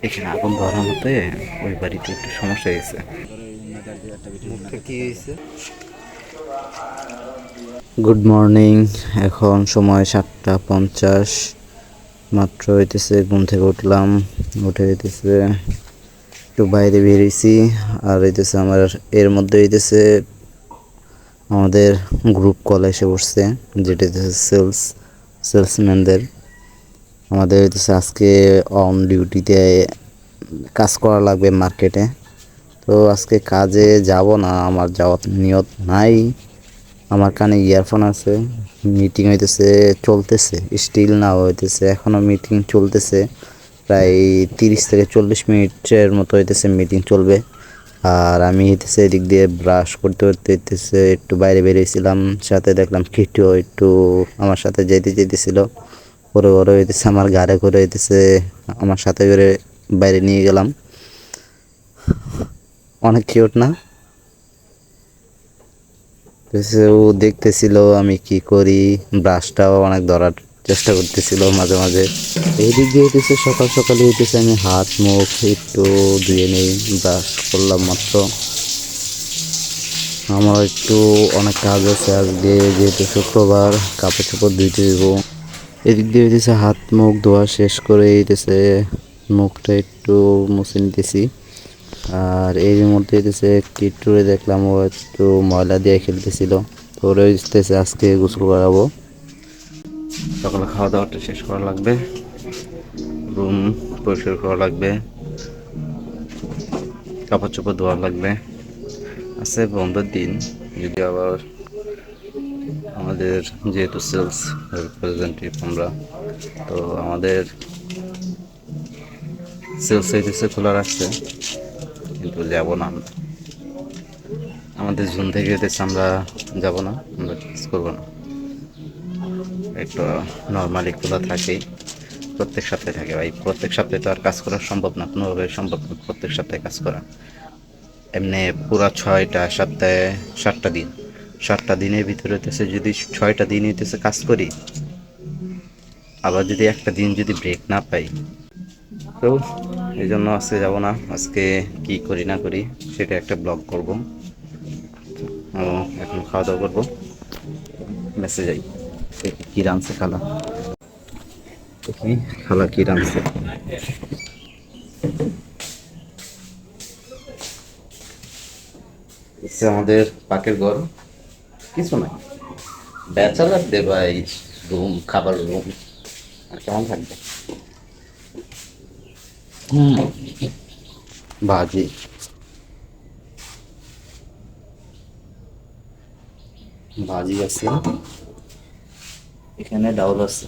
এখানে আগুন ধরানোতে ওই বাড়িতে একটু সমস্যা হয়েছে। কি হয়েছে? Good morning. এখন সময় 7:50 মাত্র হইতেছে, ঘুম থেকে উঠলাম। উঠে হইতেছে একটু বাইরে বেরিয়েছি। আর হইতেছে আমার এর মধ্যে হইতেছে আমাদের গ্রুপ কল এসে বসছে, যেটা হইতেছে সেলসম্যানদের। আমাদের হইতেছে আজকে অন ডিউটিতে কাজ করা লাগবে মার্কেটে। তো আজকে কাজে যাব না, আমার যাওয়ার নিয়ত নাই। আমার কানে ইয়ারফোন আছে, মিটিং হইতেছে, চলতেছে, স্টিল না হইতেছে, এখনও মিটিং চলতেছে। প্রায় 30 থেকে 40 মিনিটের মতো হইতেছে মিটিং চলবে। আর আমি হইতেছে এদিক দিয়ে ব্রাশ করতে করতে হইতেছে একটু বাইরে বেরিয়েছিলাম। সাথে দেখলাম কিটিও একটু আমার সাথে যেতেছিল। পরে ওরে হইতেছে আমার গাড়ি করে হইতেছে আমার সাথে করে বাইরে নিয়ে গেলাম। অনেক কিউট না? ও দেখতেছিল আমি কি করি, ব্রাশটাও অনেক ধরার চেষ্টা করতেছিল মাঝে মাঝে। এই দিক দিয়ে হইতেছে সকাল সকালে হইতেছে আমি হাত মুখ একটু ধুয়ে নেই, ব্রাশ করলাম মাত্র। আমার একটু অনেক কাজ আছে আজকে, যেহেতু শুক্রবার, কাপড় চোপড় ধুইতে দেবো। এদিক দিয়ে হইতেছে হাত মুখ ধোয়া শেষ করে হইতেছে মুখটা একটু মুছে নিতেছি। আর এর মধ্যে হইতেছে কিট্টুরে দেখলাম ও একটু ময়লা দিয়ে খেলতেছিল। তো ওরা হইতেছে আজকে গোসল করাবো। সকালে খাওয়া দাওয়াটা শেষ করা লাগবে, রুম পরিষ্কার করা লাগবে, কাপড় চোপড় ধোয়া লাগবে। আছে বন্ধের দিন, যদি আবার আমাদের যেহেতু সেলস রিপ্রেজেন্টেটিভ আমরা, তো আমাদের সেলস হইতেছে খোলা রাখছে, কিন্তু যাব না আমরা। আমাদের জুন থেকে হইতেছে আমরা যাব না, আমরা কাজ করবো না। একটু নর্মালি খোলা থাকেই, প্রত্যেক সপ্তাহে থাকে ভাই। প্রত্যেক সপ্তাহে তো আর কাজ করা সম্ভব না, কোনোভাবে সম্ভব না প্রত্যেক সপ্তাহে কাজ করা। এমনি পুরা 6টা সপ্তাহে 7টা দিন, 7টা দিনের ভিতরে হইতেছে যদি 6টা দিন হইতেছে কাজ করি, আবার যদি একটা দিন যদি ব্রেক না পাই, তো এই জন্য আজকে যাব না। আজকে কি করি না করি সেটা একটা ব্লগ করব। এখন খাওয়া দাওয়া করবো, মেসে যাই। কি রাঁধছে খালা, দেখি খালা কি রাঁধছে। আমাদের পাকের ঘর, কিছু নাই, ব্যাচেলার দে ভাই, রুম, খাবার রুম, আর কেমন থাকবে। ভাজি, ভাজি আছে, এখানে ডাউল আছে।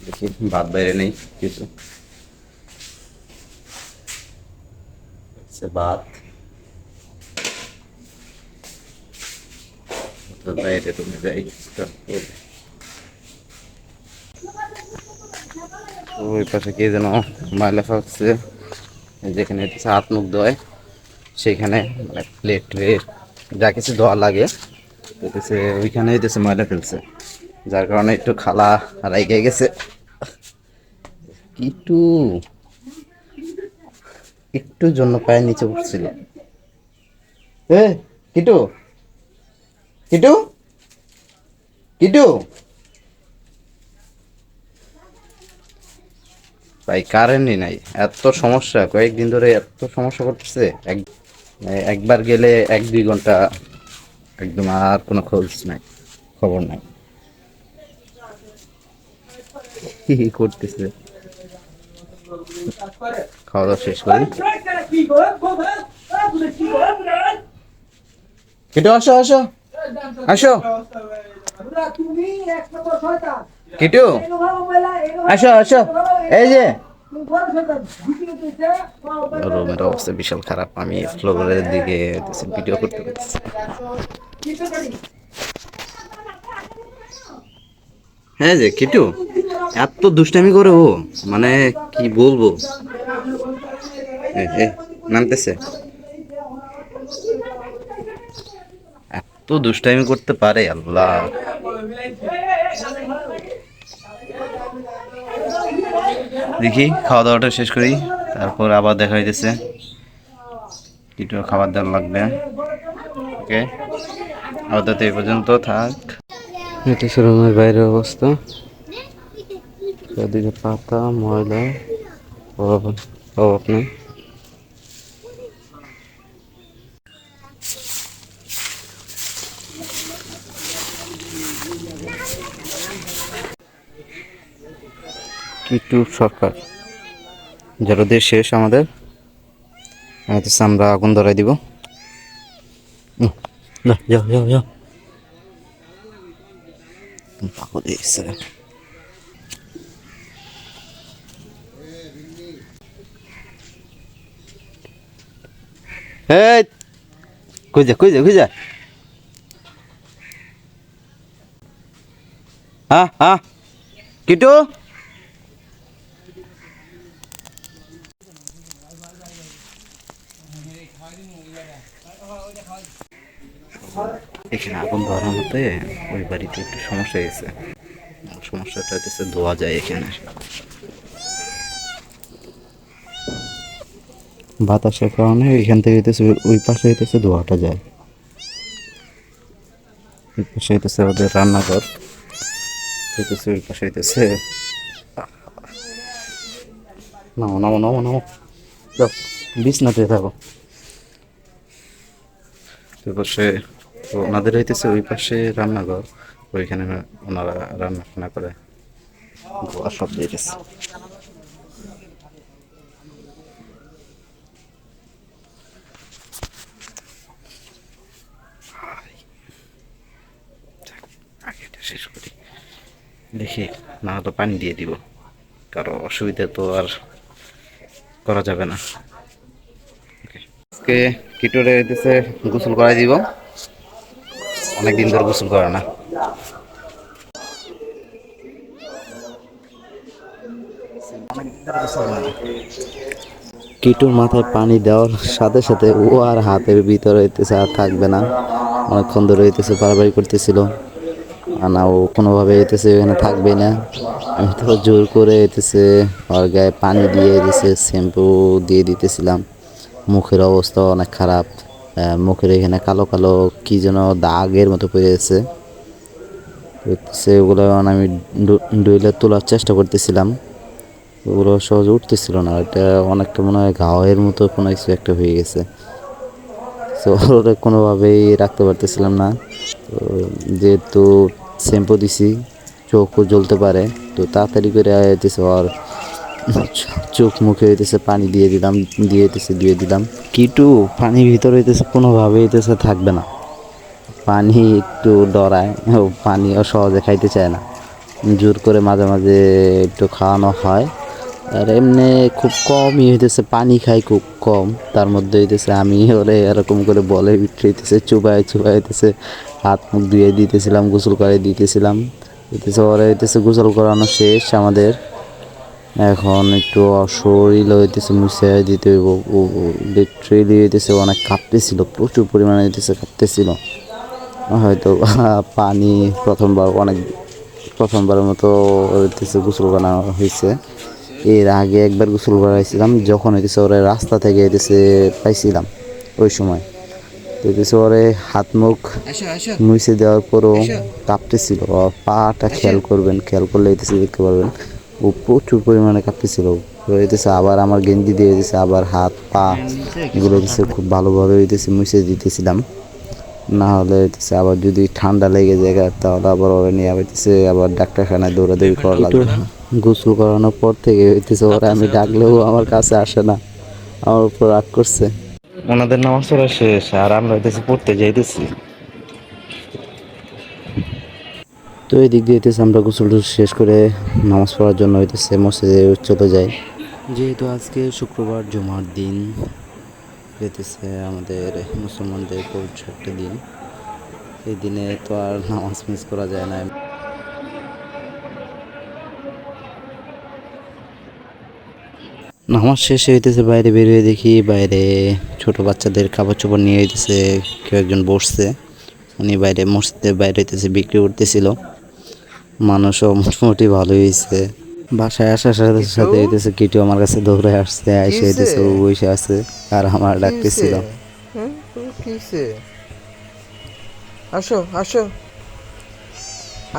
দেখি ভাত বাইরে নেই কিছু, ভাত বাইরে তুমি যাই। ওই পাশে কে যেন ময়লা ফেলছে, যেখানে হচ্ছে হাত মুখ ধোয় সেখানে, মানে প্লেট ট্লেট যা কিছু ধোয়া লাগে হইতেছে ওইখানে হইতেছে ময়লা ফেলছে, যার কারণে একটু খালা রাইগে গেছে। একটু একটু জন্য পায়ের নিচে উঠছিল। এ কিটু, কিটু, কিটু ভাই, কারেন্টই নাই, এত সমস্যা কয়েকদিন ধরে, এত সমস্যা করতেছে। একবার গেলে 1-2 ঘন্টা একদম, আর কোনো খোঁজ নাই, খবর নাই কি করতেছে। খাওয়া দাওয়া শেষ করি। কিটু আসো আসো আসো, কিটু আসো আসো, এই যে রুমের অবস্থা বিশাল খারাপ, আমি ফ্লোরের দিকে ভিডিও করতে পারছি। হ্যাঁ যে কিটু এত দুষ্টামি করে ও, মানে কি বলবো। নামতেছে, দুষ্টাইমি করতে পারে আল্লাহ। দেখি খাওয়া দাওয়াটা শেষ করি, তারপর আবার দেখা হইতেছে। একটু খাবার দাবার লাগবে। ওকে, আপাতত এই পর্যন্ত থাক। এটা শোরুমের বাইরের অবস্থা। চারদিকে পাতা ময়লা, অভাব নেই। কিট্টু সরকার যারা দেশ শেষ আমাদের, আমরা আগুন ধরাই দিব। যাও যাও যাও, পাগল হয়েছে। এই কই যা কই যা কই যা, হ্যাঁ হ্যাঁ কিট্টু এখানে আগুন ধরার মধ্যে ওই বাড়িতে একটু সমস্যা হয়েছে। সমস্যাটা হচ্ছে ধোয়া যায় এখানে, বাতাসের কারণে এখান থেকে হইতেছে ওই পাশে হইতেছে ধোয়াটা যায়। ওই পাশে হইতেছে ওদের রান্নাঘর, হইতেছে ওই পাশে হইতেছে। নামো নামো নামো নামো, যাও বিছনাতে থাকো। ওই পাশে ওনাদের হইতেছে ওই পাশে রান্নাঘর, ওইখানে ওনারা রান্না টান্না করে, ধোয়া সব দিয়েছে। শেষ করি দেখি, না হলে পানি দিয়ে দিব, কারো অসুবিধা তো আর করা যাবে না। আজকে কিটোরে হইতেছে গোসল করাই দিব, অনেকদিন ধরে গোসল করে না। কিটুর মাথায় পানি দেওয়ার সাথে সাথে ও আর হাতের ভিতরে হইতেছে আর থাকবে না, অনেকক্ষণ ধরে হইতেছে বাড়াবাড়ি করতেছিল। আর না, ও কোনোভাবে হইতেছে এখানে থাকবে না। আমি তো জোর করে হইতেছে ওর গায়ে পানি দিয়ে দিতেছে, শ্যাম্পু দিয়ে দিতেছিলাম। মুখের অবস্থা অনেক খারাপ, মুখের এখানে কালো কালো কি যেন দাগের মতো পড়ে গেছে। ওগুলো আমি ডইলে তোলার চেষ্টা করতেছিলাম, ওগুলো সহজে উঠতেছিল না। এটা অনেকটা মনে হয় ঘাওয়ের মতো কোনো কিছু একটা হয়ে গেছে, তো ওটা কোনোভাবেই রাখতে পারতেছিলাম না। তো যেহেতু শ্যাম্পু দিছি, চোখও জ্বলতে পারে, তো তাড়াতাড়ি করে হইতেছে আর চোখ মুখে হইতেছে পানি দিয়ে দিলাম। কিটু পানির ভিতরে হইতেছে কোনোভাবে হইতেছে থাকবে না, পানি একটু ডরায়, ও পানিও সহজে খাইতে চায় না। জোর করে মাঝে মাঝে একটু খাওয়ানো হয়, আর এমনি খুব কমই হইতেছে পানি খাই, খুব কম। তার মধ্যে হইতেছে আমি ওরে এরকম করে বলে হইতেছে চুবাই চুবাই হইতেছে হাত মুখ ধুয়ে দিতেছিলাম, গোসল করে দিতেছিলাম। হইতেছে ওরে হইতেছে গোসল করানো শেষ আমাদের, এখন একটু শরীর হইতেছে মুছে দিতে হইব। লিটারেলি হইতেছে অনেক কাঁপতেছিল, প্রচুর পরিমাণে হইতেছে কাঁপতেছিল। হয়তো পানি প্রথমবারের মতো হইতেছে গোসল করানো হয়েছে। এর আগে একবার গোসল করাইছিলাম, যখন হইতেছে ওরে রাস্তা থেকে হইতেছে পাইছিলাম, ওই সময় হইতেছে ওরে হাত মুখ মুছে দেওয়ার পরও কাঁপতেছিল। পাটা খেয়াল করলে হইতেছে দেখতে পারবেন, ও প্রচুর পরিমাণে কাঁপতেছিল। হইতেছে আবার আমার গেঞ্জি দিয়ে হইতেছে আবার হাত পা এগুলো হইতেছে খুব ভালোভাবে হইতেছে মুছে দিতেছিলাম, না হলে হইতেছে আবার যদি ঠান্ডা লেগে যায় তাহলে আবার ওরা নিয়ে হইতেছে আবার ডাক্তারখানায় দৌড়াদৌড়ি করা লাগবে। গোসল করানোর পর থেকে হইতেছে ওরা আমি ডাকলেও আমার কাছে আসে না, আমার উপর রাগ করছে। ওনাদের নামাজ পড়া শেষ আর আমরা হইতেছে পড়তে যাইতেছি। তো এই দিক দিয়ে হইতেছে আমরা গোসল শেষ করে নামাজ পড়ার জন্য হইতেছে মসজিদে চলে যাই। যেহেতু আজকে শুক্রবার জুমার দিন, হইতেছে আমাদের মুসলমানদের পবিত্র একটা দিন, এই দিনে তো আর নামাজ মিস করা যায় না। নামাজ শেষে হইতেছে বাইরে বেরিয়ে দেখি বাইরে ছোট বাচ্চাদের কাপড় চোপড় নিয়ে হইতেছে কেউ একজন বসছে। উনি বাইরে মসজিদের বাইরে হইতেছে বিক্রি করতেছিল। মানুষও মোটামুটি ভালোই হয়েছে। বাসায় আসার সাথে সাথে হইতেছে কিটু আমার কাছে দৌড়ে আসছে, এসে হইতেছে ও বসে আছে আর আমার ডাকতেছিল। হ্যাঁ কি হইছে? আসো আসো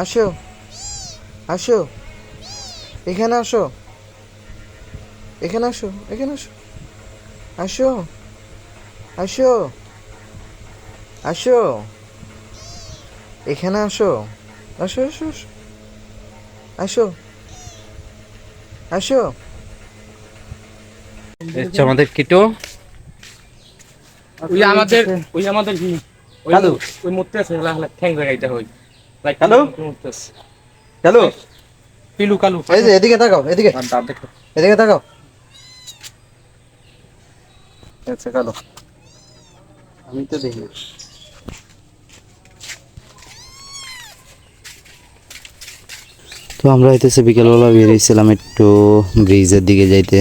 আসো আসো, এখানে আসো, এখানে আসো, এখানে আসো, আসো আসো আসো, এখানে আসো, আসো আসো আসো আসো। আচ্ছা আমাদের কিটো ওই আমাদের ওই হ্যালো ওই মূর্তি আছে হলা হলা ঠ্যাং লাগাইতে হই হ্যালো হ্যালো, পিলু কালু এই যে এদিকে তাকাও, এদিকে আর দাঁত দেখো এদিকে তাকাও। আচ্ছা কালো, আমি তো দেখি। তো আমরা হইতেছে বিকেলবেলা বেরিয়েছিলাম একটু ব্রিজের দিকে যাইতে।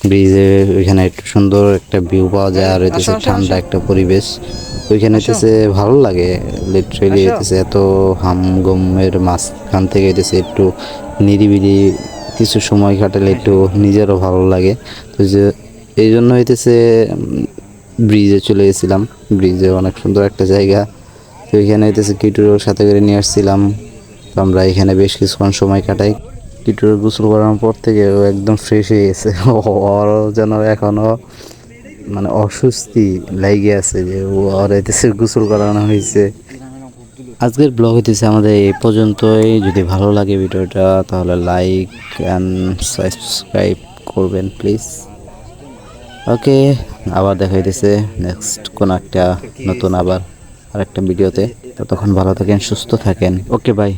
ব্রিজে ওইখানে একটু সুন্দর একটা ভিউ পাওয়া যায় আর হইতেছে ঠান্ডা একটা পরিবেশ। ওইখানে হইতেছে ভালো লাগে লিটারেলি। হইতেছে এত হামগমের মাঝখান থেকে হইতেছে একটু নিরিবিলি কিছু সময় কাটালে একটু নিজেরও ভালো লাগে। তো যে এই জন্য হইতেছে ব্রিজে চলে গেছিলাম। ব্রিজে অনেক সুন্দর একটা জায়গা। তো এখানে হইতেছে কিটুর সাথে করে নিয়ে আসছিলাম। তো আমরা এখানে বেশ কিছুক্ষণ সময় কাটাই। কিটুর গোসল করানোর পর থেকে ও একদম ফ্রেশ হয়ে গেছে। ওর যেন এখনো মানে অস্বস্তি লাগে আছে যে ও আর হইতেছে গোসল করানো হয়েছে। আজকের ব্লগ হইতেছে আমাদের এই পর্যন্তই। যদি ভালো লাগে ভিডিওটা তাহলে লাইক অ্যান্ড সাবস্ক্রাইব করবেন প্লিজ। ওকে, আবার দেখা হইতেছে নেক্সট কোন একটা নতুন আবার আরেকটা ভিডিওতে। ততক্ষণ ভালো থাকেন, সুস্থ থাকেন। Okay bye.